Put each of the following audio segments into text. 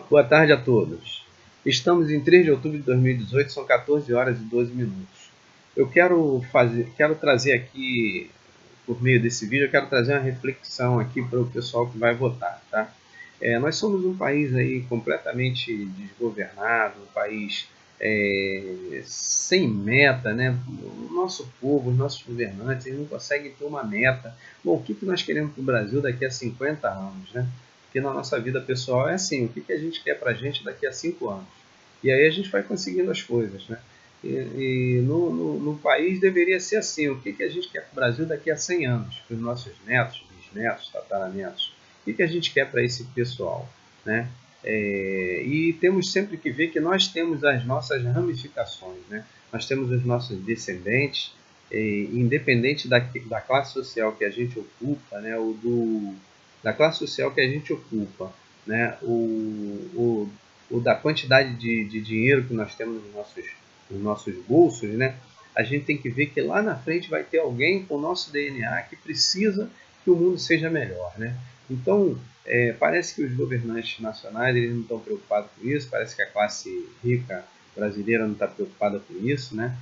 Boa tarde a todos. Estamos em 3 de outubro de 2018, são 14 horas e 12 minutos. Eu quero trazer aqui, por meio desse vídeo, eu quero trazer uma reflexão aqui para o pessoal que vai votar, tá? Nós somos um país aí completamente desgovernado, um país sem meta, né? O nosso povo, os nossos governantes, eles não conseguem ter uma meta. Bom, o que nós queremos para o Brasil daqui a 50 anos, né? Porque na nossa vida pessoal é assim, o que a gente quer para a gente daqui a 5 anos? E aí a gente vai conseguindo as coisas, né? E no país deveria ser assim, o que a gente quer para o Brasil daqui a 100 anos, para os nossos netos, bisnetos, tataranetos, o que a gente quer para esse pessoal, né? E temos sempre que ver que nós temos as nossas ramificações, né? Nós temos os nossos descendentes, independente da classe social que a gente ocupa, né? Da classe social que a gente ocupa, né? O da quantidade de dinheiro que nós temos nos nossos bolsos, né? A gente tem que ver que lá na frente vai ter alguém com o nosso DNA que precisa que o mundo seja melhor, né? Então, parece que os governantes nacionais eles não estão preocupados com isso, parece que a classe rica brasileira não está preocupada com isso, né?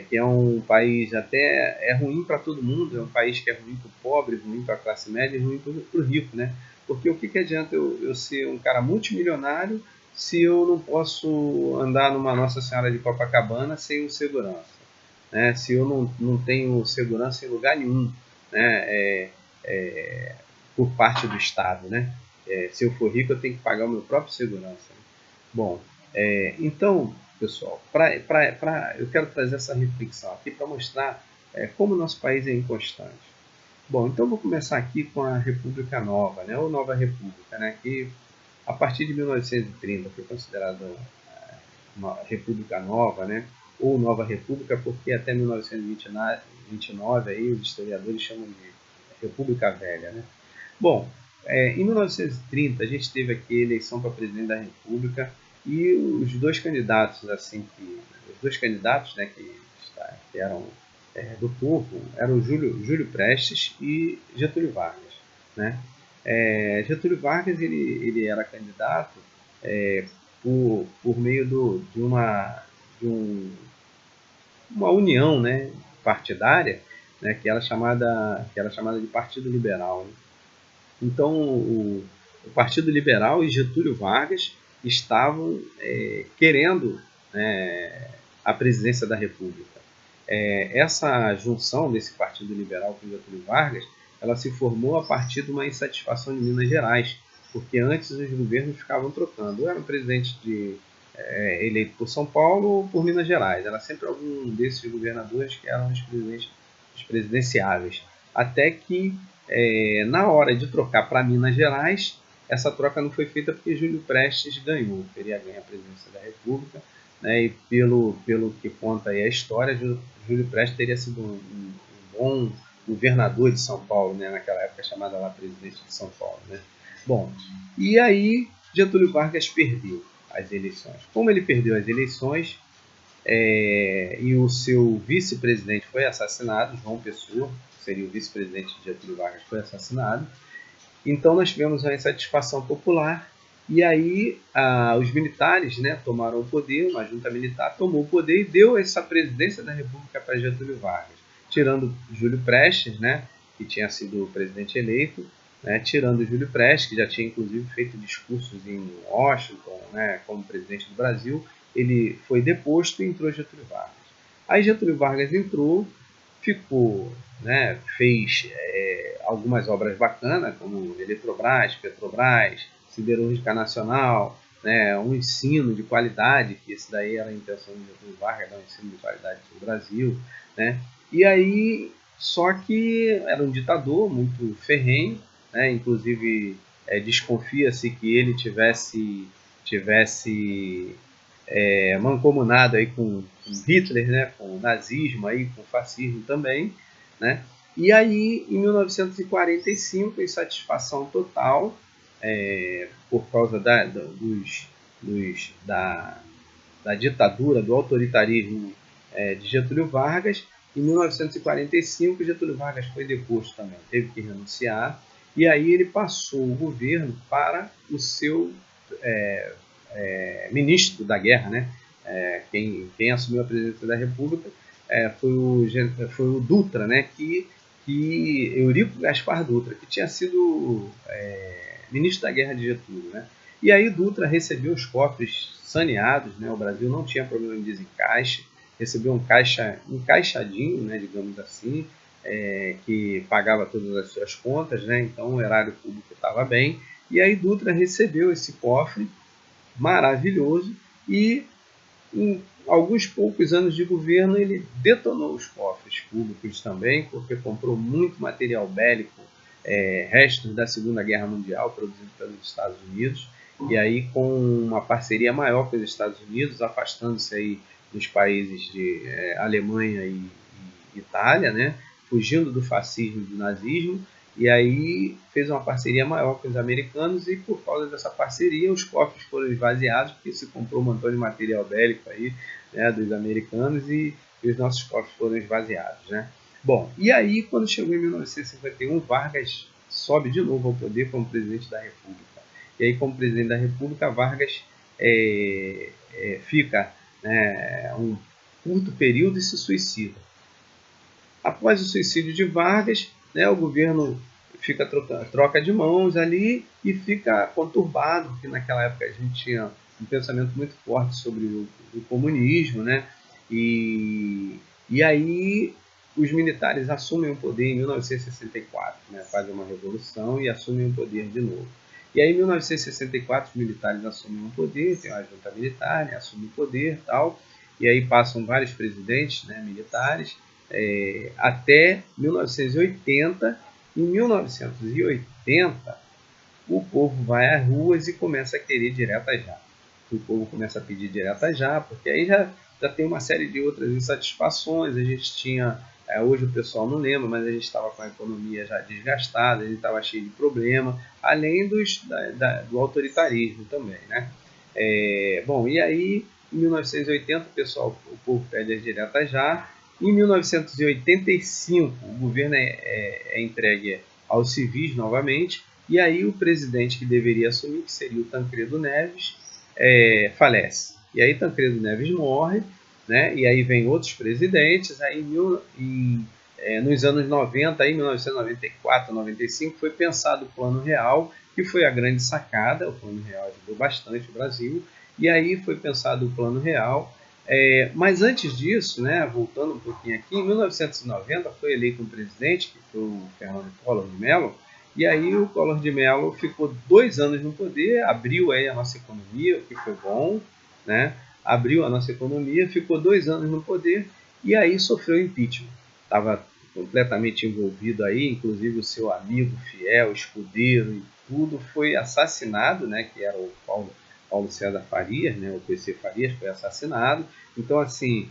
Que é um país até ruim para todo mundo, é um país que é ruim para o pobre, ruim para a classe média e ruim para o rico, né? Porque o que adianta eu ser um cara multimilionário se eu não posso andar numa Nossa Senhora de Copacabana sem o segurança, né? Se eu não tenho segurança em lugar nenhum, né? Por parte do Estado, né? Se eu for rico, eu tenho que pagar o meu próprio segurança. Né? Bom, então, pessoal, eu quero trazer essa reflexão aqui para mostrar como o nosso país é inconstante. Bom, então eu vou começar aqui com a República Nova, né? Ou Nova República, né? Que a partir de 1930 foi considerada uma República Nova, né? Ou Nova República, porque até 1929 aí, os historiadores chamam de República Velha, né? Bom, em 1930 a gente teve aqui a eleição para presidente da República e os dois candidatos, né, que eram do povo, eram Júlio Prestes e Getúlio Vargas, né? Getúlio Vargas ele era candidato por meio uma união, né, partidária, né, que era chamada de Partido Liberal, né? Então, o Partido Liberal e Getúlio Vargas estavam querendo a presidência da República. Essa junção desse Partido Liberal com Getúlio Vargas, ela se formou a partir de uma insatisfação de Minas Gerais, porque antes os governos ficavam trocando. Ou era um presidente eleito por São Paulo ou por Minas Gerais. Era sempre algum desses governadores que eram os presidenciáveis. Até que na hora de trocar para Minas Gerais, essa troca não foi feita porque Júlio Prestes ganhou, teria ganho a presidência da República, né, e pelo que conta aí a história, Júlio Prestes teria sido um bom governador de São Paulo, né, naquela época chamada lá presidente de São Paulo, né. Bom, e aí Getúlio Vargas perdeu as eleições. Como ele perdeu as eleições e o seu vice-presidente foi assassinado, João Pessoa, seria o vice-presidente de Getúlio Vargas, foi assassinado. Então nós tivemos uma insatisfação popular e aí os militares, né, tomaram o poder, uma junta militar tomou o poder e deu essa presidência da República para Getúlio Vargas, tirando Júlio Prestes, né, que tinha sido o presidente eleito, né, tirando Júlio Prestes, que já tinha inclusive feito discursos em Washington, né, como presidente do Brasil. Ele foi deposto e entrou Getúlio Vargas. Aí Getúlio Vargas entrou, ficou, né, fez algumas obras bacanas, como Eletrobras, Petrobras, Siderúrgica Nacional, né, um ensino de qualidade, que esse daí era a intenção de Getúlio Vargas, dar um ensino de qualidade para o Brasil, né? E aí, só que era um ditador muito ferrenho, né? Inclusive desconfia-se que ele tivesse mancomunado aí com Hitler, né, com o nazismo, aí, com o fascismo também, né? E aí, em 1945, insatisfação total por causa da ditadura, do autoritarismo de Getúlio Vargas. Em 1945, Getúlio Vargas foi deposto também, teve que renunciar, e aí ele passou o governo para o seu ministro da guerra, né? Quem assumiu a presidência da República foi o Dutra, né? Eurico Gaspar Dutra, que tinha sido ministro da guerra de Getúlio, né? E aí Dutra recebeu os cofres saneados, né? O Brasil não tinha problema de desencaixe, recebeu um caixa encaixadinho, né? Digamos assim, que pagava todas as suas contas, né? Então o erário público estava bem. E aí Dutra recebeu esse cofre maravilhoso e em alguns poucos anos de governo ele detonou os cofres públicos também, porque comprou muito material bélico, restos da Segunda Guerra Mundial produzido pelos Estados Unidos, e aí com uma parceria maior com os Estados Unidos, afastando-se aí dos países de Alemanha e Itália, né, fugindo do fascismo e do nazismo, e aí fez uma parceria maior com os americanos e por causa dessa parceria os cofres foram esvaziados porque se comprou um montão de material bélico aí, né, dos americanos e os nossos cofres foram esvaziados, né? Bom, e aí quando chegou em 1951 Vargas sobe de novo ao poder como presidente da República. E aí como presidente da República Vargas fica, né, um curto período e se suicida. Após o suicídio de Vargas, né, o governo troca de mãos ali e fica conturbado, porque naquela época a gente tinha um pensamento muito forte sobre o comunismo, né? E aí os militares assumem o poder em 1964, né? Fazem uma revolução e assumem o poder de novo. E aí em 1964 os militares assumem o poder, tem uma junta militar, né? Assume o poder e tal, e aí passam vários presidentes, né, militares, até 1980. Em 1980, o povo vai às ruas e começa a querer direta já. O povo começa a pedir direta já, porque aí já tem uma série de outras insatisfações. A gente tinha, hoje o pessoal não lembra, mas a gente estava com a economia já desgastada, a gente estava cheio de problema, além do autoritarismo também, né? Bom, e aí em 1980 o povo pede as diretas já. Em 1985 o governo é entregue aos civis novamente e aí o presidente que deveria assumir, que seria o Tancredo Neves, falece. E aí Tancredo Neves morre, né? E aí vem outros presidentes. Aí nos anos 90, aí, 1994, 95, foi pensado o Plano Real, que foi a grande sacada. O Plano Real ajudou bastante o Brasil. E aí foi pensado o Plano Real. Mas antes disso, né, voltando um pouquinho aqui, em 1990 foi eleito um presidente, que foi o Fernando Collor de Mello, e aí o Collor de Mello ficou 2 anos no poder, abriu aí a nossa economia, o que foi bom, né? Abriu a nossa economia, ficou 2 anos no poder e aí sofreu impeachment. Estava completamente envolvido aí, inclusive o seu amigo fiel, escudeiro e tudo, foi assassinado, né, que era o Paulo César Farias, né, o PC Farias, foi assassinado. Então, assim,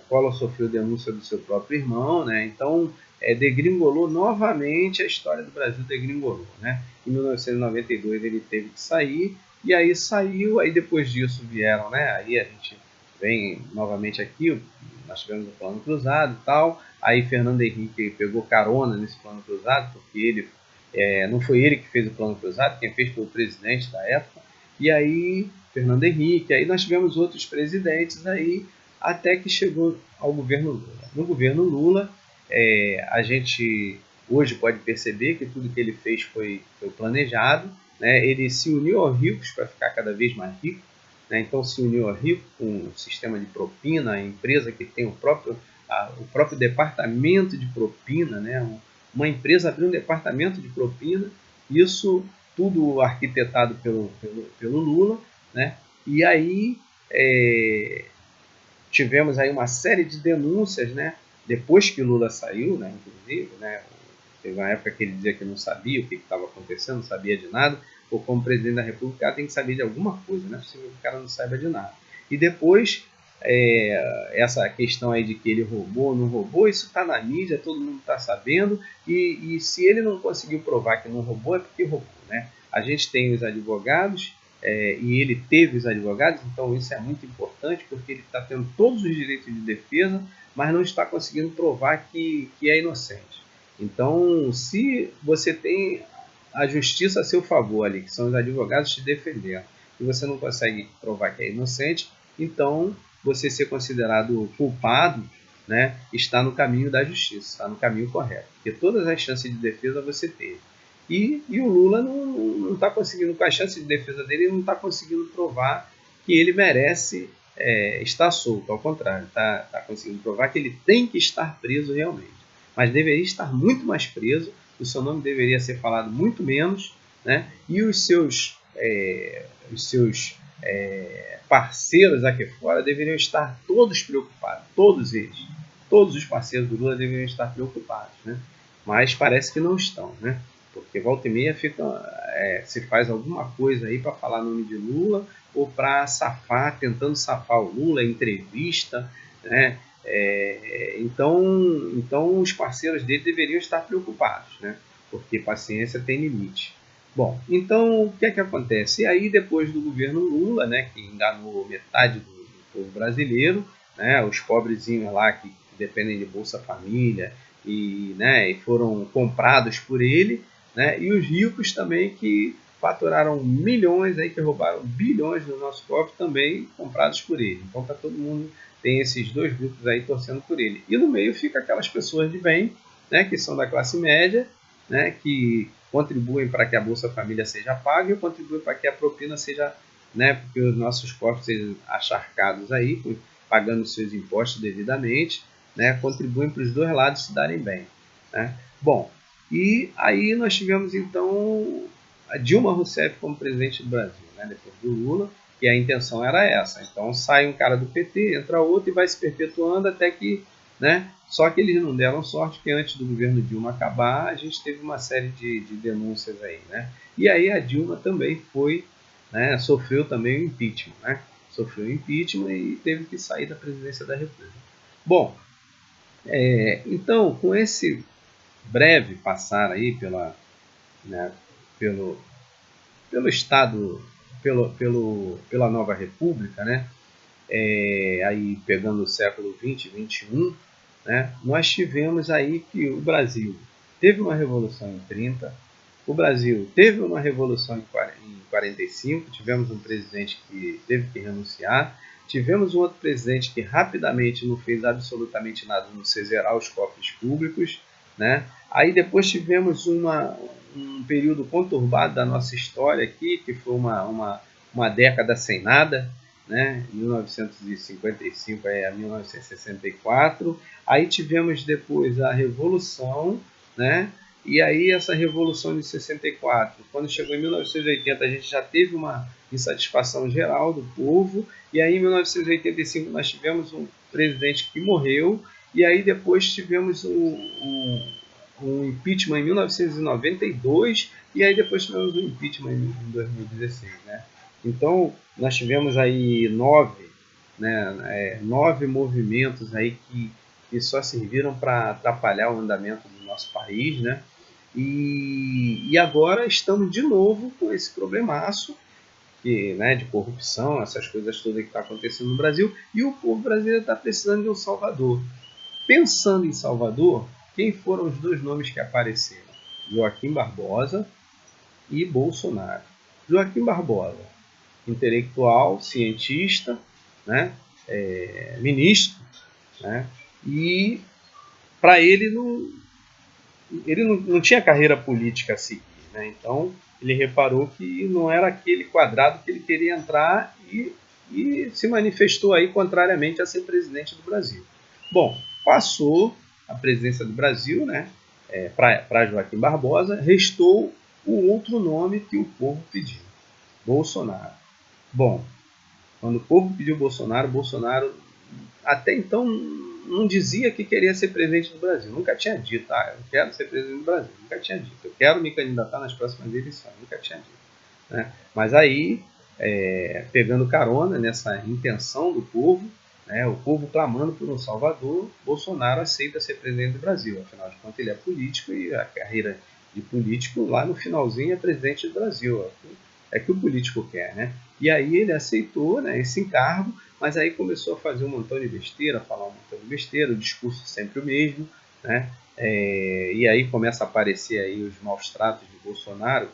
Collor sofreu denúncia do seu próprio irmão, né? Então, degringolou novamente, a história do Brasil degringolou, né? Em 1992 ele teve que sair, e aí saiu, aí depois disso vieram, né? Aí a gente vem novamente aqui, nós tivemos o Plano Cruzado e tal, aí Fernando Henrique pegou carona nesse Plano Cruzado, porque ele, não foi ele que fez o Plano Cruzado, quem fez foi o presidente da época, e aí Fernando Henrique, aí nós tivemos outros presidentes aí, até que chegou ao governo Lula. No governo Lula, a gente hoje pode perceber que tudo que ele fez foi planejado, né? Ele se uniu aos ricos para ficar cada vez mais rico, né? Então se uniu aos ricos com um sistema de propina, a empresa que tem o próprio departamento de propina, né? Uma empresa abriu um departamento de propina, isso tudo arquitetado pelo Lula, né? E aí tivemos aí uma série de denúncias, né? Depois que Lula saiu, né? Inclusive, né? Teve uma época que ele dizia que não sabia o que estava acontecendo, não sabia de nada, ou como presidente da República, ela tem que saber de alguma coisa, não é possível que o cara não saiba de nada. E depois, essa questão aí de que ele roubou, não roubou, isso está na mídia, todo mundo está sabendo, e se ele não conseguiu provar que não roubou, é porque roubou, né? A gente tem os advogados, e ele teve os advogados, então isso é muito importante, porque ele está tendo todos os direitos de defesa, mas não está conseguindo provar que é inocente. Então, se você tem a justiça a seu favor ali, que são os advogados te defendendo, e você não consegue provar que é inocente, então você ser considerado culpado, né, está no caminho da justiça, está no caminho correto, porque todas as chances de defesa você teve. E o Lula não está conseguindo, com a chance de defesa dele, ele não está conseguindo provar que ele merece estar solto, ao contrário, está conseguindo provar que ele tem que estar preso realmente, mas deveria estar muito mais preso, o seu nome deveria ser falado muito menos, né? E os seus parceiros aqui fora deveriam estar todos preocupados, todos eles, todos os parceiros do Lula deveriam estar preocupados, né? Mas parece que não estão, né? Porque volta e meia se faz alguma coisa aí para falar nome de Lula ou para safar, tentando safar o Lula, entrevista, né? Então os parceiros dele deveriam estar preocupados, né? Porque paciência tem limite. Bom, então o que é que acontece? E aí depois do governo Lula, né, que enganou metade do povo brasileiro, né, os pobrezinhos lá que dependem de Bolsa Família e foram comprados por ele, né, e os ricos também que faturaram milhões, aí, que roubaram bilhões do nosso cofre também comprados por ele. Então tá todo mundo, tem esses dois grupos aí torcendo por ele. E no meio fica aquelas pessoas de bem, né, que são da classe média, né, que contribuem para que a Bolsa Família seja paga e contribuem para que a propina seja, né, porque os nossos cofres sejam acharcados aí, pagando seus impostos devidamente, né, contribuem para os dois lados se darem bem, né? Bom, e aí nós tivemos então a Dilma Rousseff como presidente do Brasil, né, depois do Lula, e a intenção era essa. Então sai um cara do PT, entra outro e vai se perpetuando até que, né, só que eles não deram sorte, que antes do governo Dilma acabar, a gente teve uma série de denúncias aí, né? E aí a Dilma também foi, né, sofreu também o impeachment, né? Sofreu o impeachment e teve que sair da presidência da República. Bom, então, com esse breve passar aí pelo Estado, pela nova República, né? Aí pegando o século XX, XXI, né? Nós tivemos aí que o Brasil teve uma revolução em 30, o Brasil teve uma revolução em 45, tivemos um presidente que teve que renunciar, tivemos um outro presidente que rapidamente não fez absolutamente nada, não sei zerar os cofres públicos, né? Aí depois tivemos um período conturbado da nossa história aqui, que foi uma década sem nada, né? 1955 a 1964. Aí tivemos depois a Revolução, né? E aí essa Revolução de 64, quando chegou em 1980, a gente já teve uma insatisfação geral do povo, e aí em 1985 nós tivemos um presidente que morreu, e aí depois tivemos um impeachment em 1992, e aí depois tivemos um impeachment em 2016, né? Então nós tivemos aí nove movimentos aí que só serviram para atrapalhar o andamento do nosso país, né? E agora estamos de novo com esse problemaço de corrupção, essas coisas todas que estão acontecendo no Brasil, e o povo brasileiro está precisando de um salvador. Pensando em Salvador, quem foram os dois nomes que apareceram? Joaquim Barbosa e Bolsonaro. Joaquim Barbosa, intelectual, cientista, né? Ministro, né? E para ele não tinha carreira política a seguir, né? Então ele reparou que não era aquele quadrado que ele queria entrar e se manifestou aí contrariamente a ser presidente do Brasil. Bom, passou a presidência do Brasil, né, para Joaquim Barbosa, restou o outro nome que o povo pediu, Bolsonaro. Bom, quando o povo pediu Bolsonaro até então não dizia que queria ser presidente do Brasil, nunca tinha dito, eu quero ser presidente do Brasil, nunca tinha dito, eu quero me candidatar nas próximas eleições, nunca tinha dito, né? Mas aí, pegando carona nessa intenção do povo, né, o povo clamando por um salvador, Bolsonaro aceita ser presidente do Brasil, afinal de contas ele é político e a carreira de político lá no finalzinho é presidente do Brasil, é que o político quer, né? E aí ele aceitou, né, esse encargo, mas aí começou a fazer um montão de besteira, falar um montão de besteira, o discurso sempre o mesmo, né? E aí começa a aparecer aí os maus tratos de Bolsonaro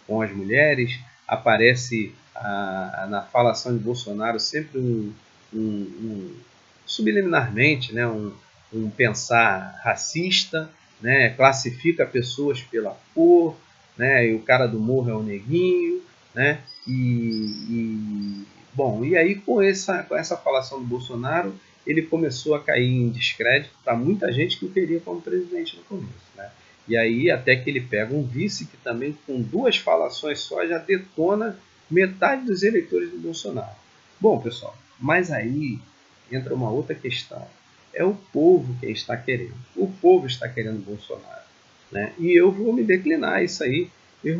com as mulheres, aparece na falação de Bolsonaro sempre subliminarmente, né, um pensar racista, né, classifica pessoas pela cor, né, e o cara do morro é o neguinho, né, bom, e aí com essa falação do Bolsonaro, ele começou a cair em descrédito para muita gente que o queria como presidente no começo, né? E aí até que ele pega um vice que também com 2 falações só já detona metade dos eleitores do Bolsonaro. Bom, pessoal, mas aí entra uma outra questão. É o povo que está querendo. O povo está querendo Bolsonaro, né? E eu vou me declinar isso aí. Eu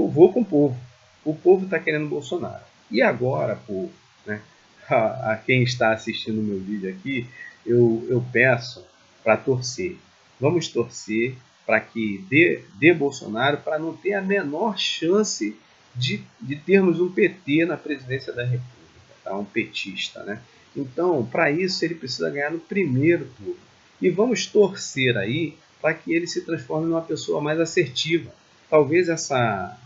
vou com o povo. O povo está querendo Bolsonaro. E agora, povo, né? A quem está assistindo o meu vídeo aqui, eu peço para torcer. Vamos torcer para que dê Bolsonaro, para não ter a menor chance de termos um PT na presidência da República, tá? Um petista, né? Então, para isso, ele precisa ganhar no primeiro turno. E vamos torcer aí para que ele se transforme numa pessoa mais assertiva. Talvez essa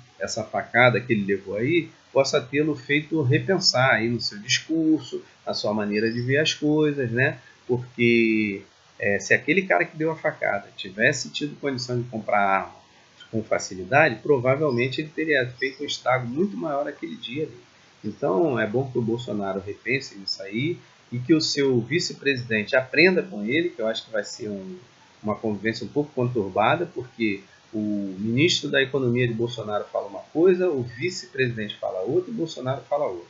facada que ele levou aí possa tê-lo feito repensar aí no seu discurso, na sua maneira de ver as coisas, né? Porque se aquele cara que deu a facada tivesse tido condição de comprar arma com facilidade, provavelmente ele teria feito um estrago muito maior aquele dia ali. Então é bom que o Bolsonaro repense nisso aí e que o seu vice-presidente aprenda com ele, que eu acho que vai ser uma convivência um pouco conturbada, porque o ministro da Economia de Bolsonaro fala uma coisa, o vice-presidente fala outra e o Bolsonaro fala outra.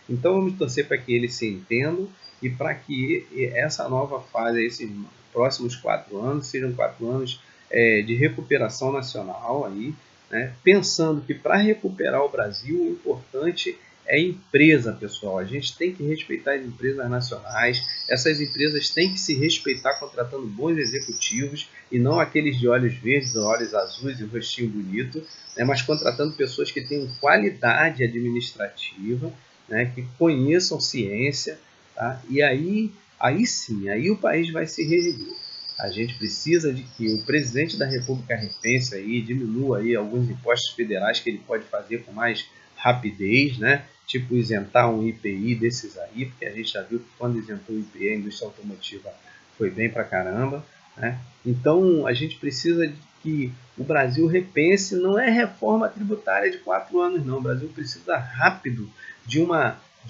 Então vamos torcer para que eles se entendam e para que essa nova fase, esses próximos 4 anos, sejam 4 anos de recuperação nacional aí, né? Pensando que para recuperar o Brasil, o importante é empresa, pessoal. A gente tem que respeitar as empresas nacionais. Essas empresas têm que se respeitar contratando bons executivos e não aqueles de olhos verdes, olhos azuis e o rostinho bonito, né? Mas contratando pessoas que tenham qualidade administrativa, né? Que conheçam ciência, tá? E aí sim, aí o país vai se reerguer. A gente precisa de que o presidente da República repense aí, diminua aí alguns impostos federais que ele pode fazer com mais rapidez, né? Tipo isentar um IPI desses aí, porque a gente já viu que quando isentou o IPI, a indústria automotiva foi bem pra caramba, né? Então a gente precisa de que o Brasil repense, não é reforma tributária de 4 anos não, o Brasil precisa rápido de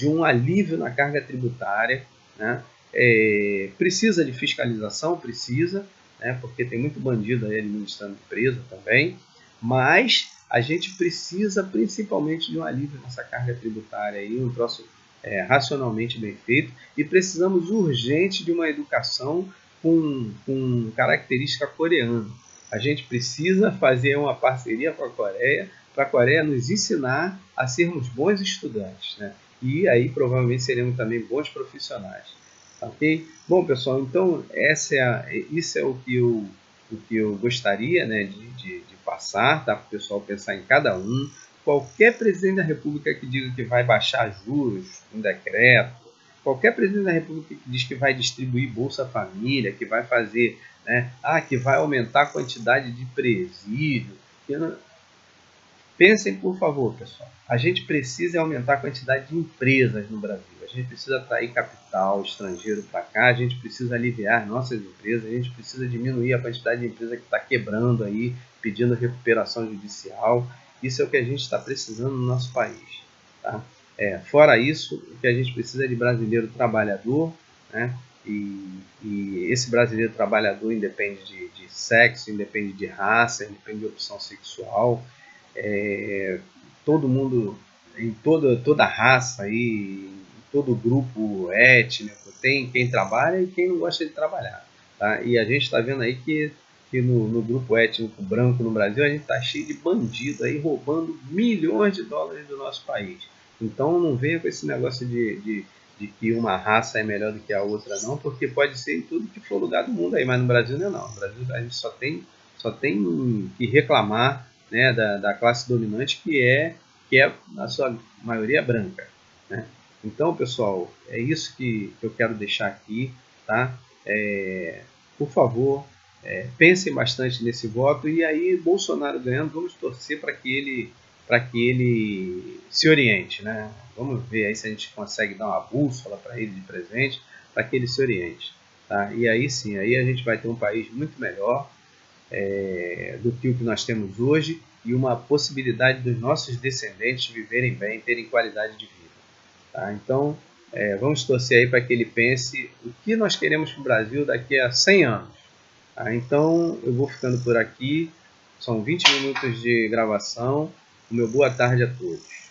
um alívio na carga tributária, né? Precisa de fiscalização, precisa, né? Porque tem muito bandido aí administrando empresa também, mas a gente precisa principalmente de um alívio nessa carga tributária aí, um troço racionalmente bem feito, e precisamos urgente de uma educação com característica coreana. A gente precisa fazer uma parceria com a Coreia, para a Coreia nos ensinar a sermos bons estudantes, né? E aí provavelmente seremos também bons profissionais. Ok? Bom, pessoal, então isso é o que eu gostaria, né, de passar, tá? Para o pessoal pensar em cada um. Qualquer presidente da República que diga que vai baixar juros, um decreto, qualquer presidente da República que diz que vai distribuir Bolsa Família, que vai fazer, né, que vai aumentar a quantidade de presídio. Pensem, por favor, pessoal. A gente precisa aumentar a quantidade de empresas no Brasil. A gente precisa atrair capital estrangeiro para cá. A gente precisa aliviar nossas empresas. A gente precisa diminuir a quantidade de empresa que está quebrando aí, pedindo recuperação judicial. Isso é o que a gente está precisando no nosso país, tá? Fora isso, o que a gente precisa é de brasileiro trabalhador, né? E esse brasileiro trabalhador independe de sexo, independe de raça, independe de opção sexual. Todo mundo, em toda raça, aí, em todo grupo étnico, tem quem trabalha e quem não gosta de trabalhar. Tá? E a gente está vendo aí que no grupo étnico branco no Brasil, a gente está cheio de bandido aí roubando milhões de dólares do nosso país. Então não venha com esse negócio de que uma raça é melhor do que a outra, não, porque pode ser em tudo que for lugar do mundo aí, mas no Brasil não é não. No Brasil a gente só tem que reclamar, né, da classe dominante que é na sua maioria branca, né? Então, pessoal, é isso que eu quero deixar aqui, tá? Por favor, pensem bastante nesse voto, e aí Bolsonaro ganhando, vamos torcer para que ele se oriente, né? Vamos ver aí se a gente consegue dar uma bússola para ele de presente, para que ele se oriente, tá? E aí sim, aí a gente vai ter um país muito melhor do que o que nós temos hoje, e uma possibilidade dos nossos descendentes viverem bem, terem qualidade de vida, tá? Então, vamos torcer aí para que ele pense o que nós queremos para o Brasil daqui a 100 anos. Tá? Então, eu vou ficando por aqui. São 20 minutos de gravação. O meu boa tarde a todos.